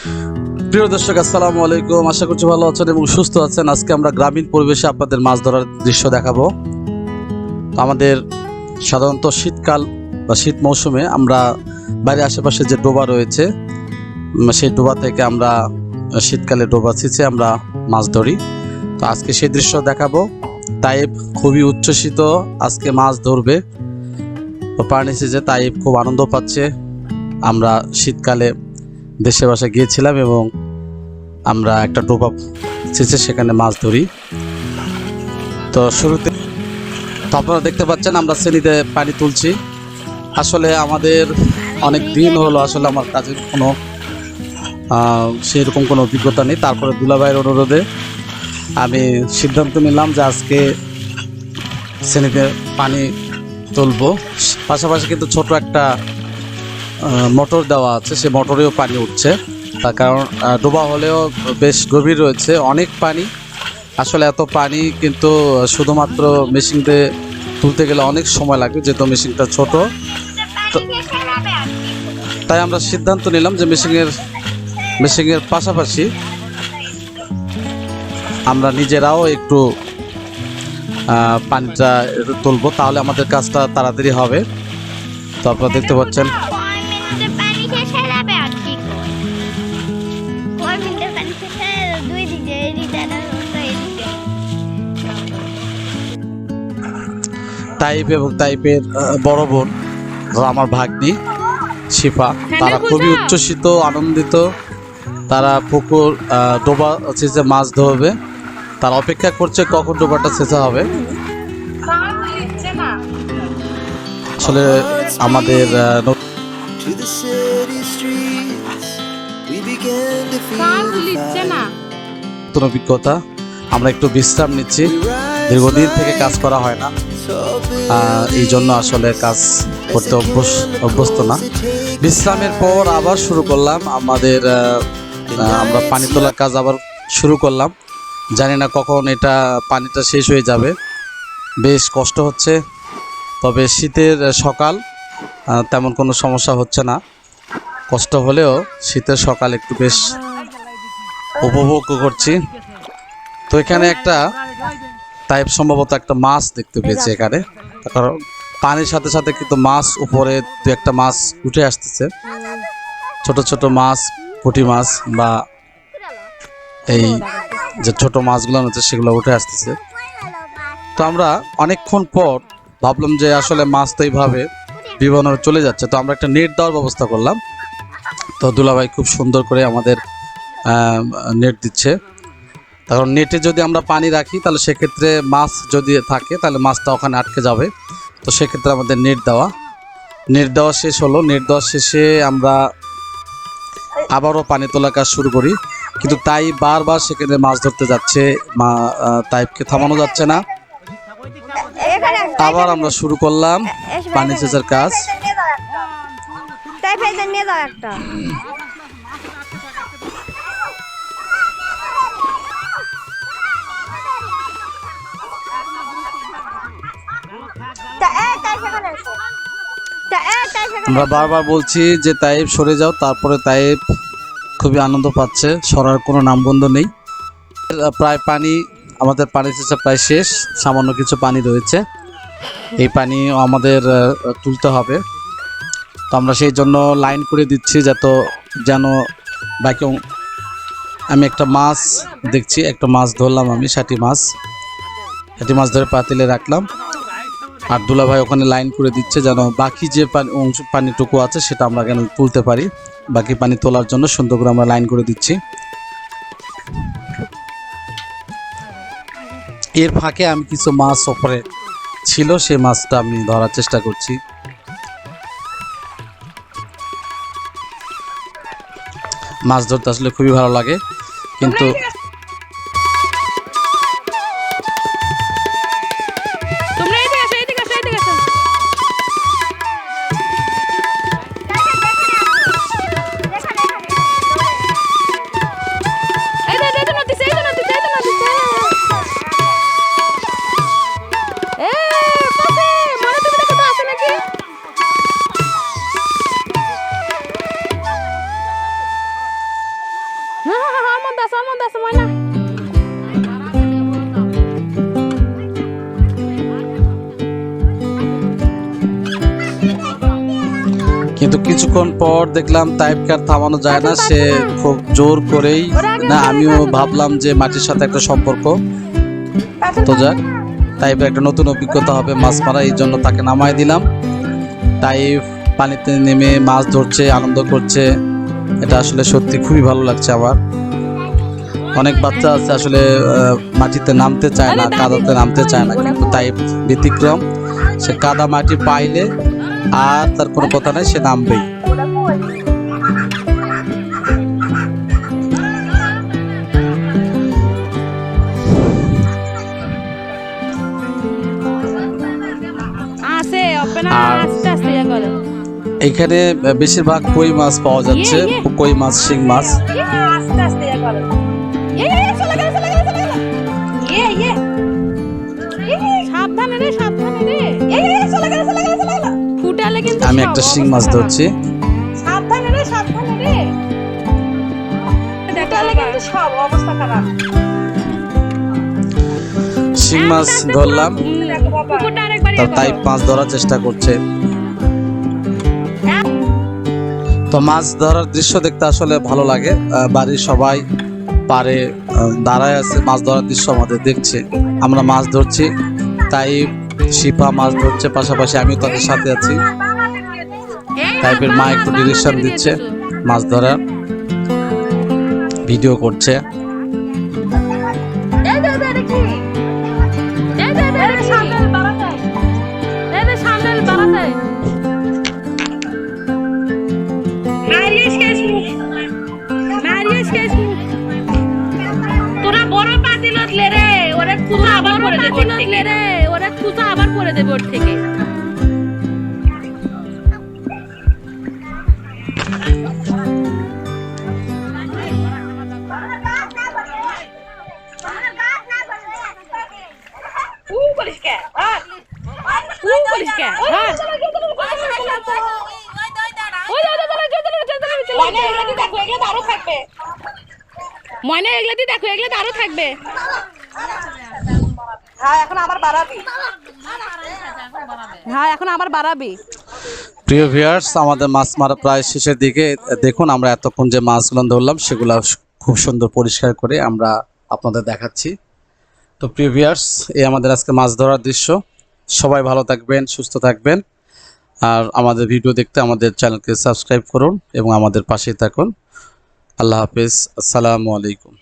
প্রিয় দর্শক, আসসালামু আলাইকুম। আশা করছি ভালো আছেন এবং সুস্থ আছেন। আজকে আমরা গ্রামীণ পরিবেশে আপনাদের মাছ ধরার দৃশ্য দেখাবো। আমাদের সাধারণত শীতকাল বা শীত মৌসুমে আমরা বাড়ির আশেপাশে যে ডোবা রয়েছে, সেই ডোবা থেকে আমরা শীতকালে ডোবা ছিঁচে আমরা মাছ ধরি। তো আজকে সেই দৃশ্য দেখাবো। তাইব খুবই উচ্ছ্বসিত, আজকে মাছ ধরবে। তো পানি সেচে তাইব খুব আনন্দ পাচ্ছে। আমরা শীতকালে দেশে বাসা গিয়েছিলাম এবং আমরা একটা ডোবা ছেঁচে সেখানে মাছ ধরি। তো শুরুতে তো আপনারা দেখতে পাচ্ছেন আমরা শ্রেণীতে পানি তুলছি। আসলে আমাদের অনেক দিন হলো, আসলে আমার কাজের কোনো সেরকম কোনো অভিজ্ঞতা নেই। তারপরে দুলাভাইয়ের অনুরোধে আমি সিদ্ধান্ত নিলাম যে আজকে শ্রেণীতে পানি তুলবো। পাশাপাশি কিন্তু ছোট একটা মোটর দেওয়া আছে, সে মোটরেও পানি উঠছে। তার কারণ ডোবা হলেও বেশ গভীর রয়েছে, অনেক পানি। আসলে এত পানি কিন্তু শুধুমাত্র মেশিন দিয়ে তুলতে গেলে অনেক সময় লাগবে, যেহেতু মেশিনটা ছোট। তাই আমরা সিদ্ধান্ত নিলাম যে মেশিনের পাশাপাশি আমরা নিজেরাও একটু পানিটা তুলবো, তাহলে আমাদের কাজটা তাড়াতাড়ি হবে। তো আপনারা দেখতে পাচ্ছেন তাইপ এবং তাইপের বড় বোন আমার ভাগ্নি শিফা, তারা খুবই উচ্ছ্বসিত, আনন্দিত। তারা পুকুর ডোবা ছেঁচে মাছ ধরবে। তারা অপেক্ষা করছে কখন ডোবাটা ছেঁচা হবে। আসলে আমাদের নতুন অভিজ্ঞতা, আমরা একটু বিশ্রাম নিচ্ছি। দীর্ঘদিন থেকে কাজ করা হয় না, এই জন্য আসলে কাজ করতে অভ্যস্ত না। বিশ্রামের পর আবার শুরু করলাম আমরা পানি তোলার কাজ আবার শুরু করলাম। জানি না কখন পানিটা শেষ হয়ে যাবে, বেশ কষ্ট হচ্ছে। তবে শীতের সকাল, তেমন কোনো সমস্যা হচ্ছে না। কষ্ট হলেও শীতের সকাল একটু বেশ উপভোগ করছি। তো এখানে একটা তাইপ সম্ভবত একটা মাছ দেখতে পেয়েছে এখানে, কারণ পানির সাথে সাথে কিন্তু মাছ উপরে দু একটা মাছ উঠে আসতেছে, ছোট ছোট মাছ, পুঁটি মাছ বা এই যে ছোট মাছগুলো হচ্ছে সেগুলো উঠে আসতেছে। তো আমরা অনেকক্ষণ পর ভাবলাম যে আসলে মাছ তো এইভাবে বিভিন্ন চলে যাচ্ছে, তো আমরা একটা নেট দেওয়ার ব্যবস্থা করলাম। তো দুলাভাই খুব সুন্দর করে আমাদের নেট দিচ্ছে। কারণ নেটে যদি আমরা পানি রাখি তাহলে সেক্ষেত্রে মাছ যদি থাকে তাহলে মাছটা ওখানে আটকে যাবে। তো সেক্ষেত্রে আমাদের নেট দেওয়া শেষ হলো। নেট দেওয়া শেষে আমরা আবারও পানি তোলার কাজ শুরু করি, কিন্তু তাই বারবার সেখানে মাছ ধরতে যাচ্ছে, তাইপকে থামানো যাচ্ছে না। আবার আমরা শুরু করলাম পানি সেচের কাজ। আমরা বারবার বলছি যে তাইব সরে যাও, তারপরে তাইব খুবই আনন্দ পাচ্ছে, সরার কোনো নামগন্ধ নেই। প্রায় আমাদের পানি সেচা প্রায় শেষ, সামান্য কিছু পানি রয়েছে, এই পানি আমাদের তুলতে হবে। তো আমরা সেই জন্য লাইন করে দিচ্ছি যেন বাকি। আমি একটা মাছ দেখছি, একটা মাছ ধরলাম, আমি ষাটি মাছ ধরে পাতিলে রাখলাম। আর দুলাভাই ওখানে লাইন করে দিচ্ছে যেন বাকি যে পানিটুকু আছে সেটা আমরা কেন তুলতে পারি। বাকি পানি তোলার জন্য সুন্দর করে আমরা লাইন করে দিচ্ছি। এর ফাঁকে আমি কিছু মাছ ওপরে ছিল, সেই মাছটা আমি ধরার চেষ্টা করছি। মাছ ধরতে আসলে খুবই ভালো লাগে, কিন্তু হ্যাঁ মধ্যে আছে ময়না। কিন্তু কিছুক্ষণ পর দেখলাম তাইপকে আর থামানো যায় না, সে খুব জোর করেই, না আমিও ভাবলাম যে মাটির সাথে একটা সম্পর্ক, তো যাক তাইপের একটা নতুন অভিজ্ঞতা হবে মাছ মারা, এই জন্য তাকে নামায় দিলাম। তাইপ পানিতে নেমে মাছ ধরছে, আনন্দ করছে, এটা আসলে সত্যি খুবই ভালো লাগছে আমার। অনেক বাচ্চা আছে আসলে মাটিতে নামতে চায় না, কাদাতে নামতে চায় না, কিন্তু তাইপ ব্যতিক্রম, সে কাদা মাটি পাইলে আর তার কোনো কথা নাই, সে নামবেই। এখানে বেশিরভাগ কই মাছ পাওয়া যাচ্ছে, কই মাছ, শিং মাছ। আমি একটা শিং মাছ ধরছি। শিং মাছ ধরলাম, তাই মাছ ধরার চেষ্টা করছে। তো মাছ ধরার দৃশ্য দেখতে আসলে ভালো লাগে, বাড়ির সবাই পারে দাঁড়ায় আছে, মাছ ধরার দৃশ্য আমাদের দেখছে, আমরা মাছ ধরছি, তাই শিপা মাছ ধরছে, পাশাপাশি আমিও তাদের সাথে আছি। তাইপের মা একটু ডিরেকশন দিচ্ছে, মাছ ধরার ভিডিও করছে। তোরা বড় পাতিলত রে, ওরা তুই আবার করে দেব ওর থেকে। ময়না এগুলা দিয়ে দেখো, এগুলা আরো থাকবে। হ্যাঁ এখন আবার বাড়াবি। প্রিয় ভিউয়ার্স, আমাদের মাছ মারা প্রায় শেষের দিকে। দেখুন আমরা এতক্ষণ যে মাছগুলো ধরলাম সেগুলো খুব সুন্দর পরিষ্কার করে আমরা আপনাদের দেখাচ্ছি। তো প্রিয় ভিউয়ার্স, এই আমাদের আজকে মাছ ধরার দৃশ্য। সবাই ভালো থাকবেন, সুস্থ থাকবেন, আর আমাদের ভিডিও দেখতে আমাদের চ্যানেলকে সাবস্ক্রাইব করুন এবং আমাদের পাশেই থাকুন। আল্লাহ হাফেজ, আসসালামু আলাইকুম।